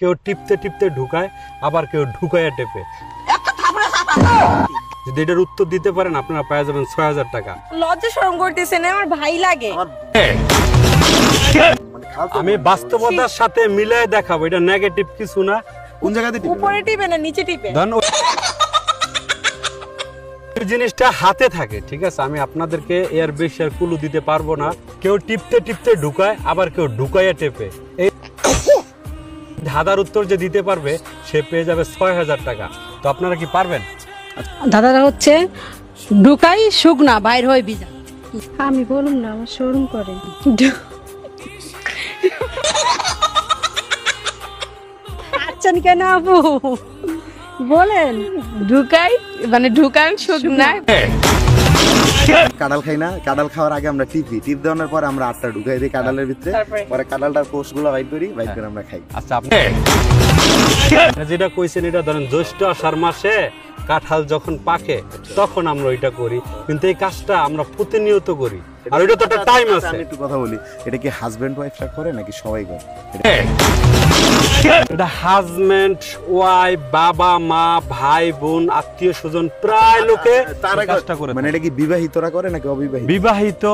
কেউ টিপতে টিপতে ঢুকায়, আবার কেউ ঢুকাইয়া টেপে। যদি এটার উত্তর দিতে পারেন আপনারা পেয়ে যাবেন ৬০০০ টাকা। লজ্জা শরম করতেছেন, আমার ভাই লাগে। আমি বাস্তবতার সাথে মিলাই দেখাবো, এটা নেগেটিভ কিছু না। কোন জায়গাতে টিপে? উপরে টিপে না নিচে টিপে। জিনিসটা হাতে থাকে, ঠিক আছে? আমি আপনাদেরকে এর বেশি আর কুলু দিতে পারবো না। কেউ টিপতে টিপতে ঢুকায়, আবার কেউ ঢুকাইয়া টেপে। এই ধাঁধার উত্তর যে দিতে পারবে সে পেয়ে যাবে ৬০০০ টাকা। তো আপনারা কি পারবেন? দাদারা হচ্ছে ঢুকাই শুকনা, বাইর হয় ভিজা। আমি বলুন না, আমার শরম করে। আচ্ছান কেন আপু বলেন? ঢুকাই মানে ঢুকান শুকনা। কাঁঠাল খাই না, কাঁঠাল খাওয়ার আগে আমরা টিপি, টিপ দেওয়ার পরে আমরা আটটা ঢুকাই দিই কাঁঠালের ভিতরে, পরে কাঁঠালটার কোষগুলো বাইর করি, বাইর করে আমরা খাই। আচ্ছা, আপনি যেটা কইছেন এটা ধরেন জ্যৈষ্ঠ আষাঢ় মাসে কাঁঠাল যখন পাকে তখন আমরা ওইটা করি, কিন্তু এই কাজটা আমরা প্রতিনিয়ত করি, আর ওইটা তো একটা টাইম আছে। আমি একটু কথা বলি, এটা কি হাজবেন্ড ওয়াইফরা করে নাকি সবাই করে? এটা হাজবেন্ড ওয়াইফ, বাবা মা ভাই বোন আত্মীয় স্বজন প্রায় লোকে তারা কাজটা করে। মানে এটা কি বিবাহিতরা করে নাকি অবিবাহিত? বিবাহিত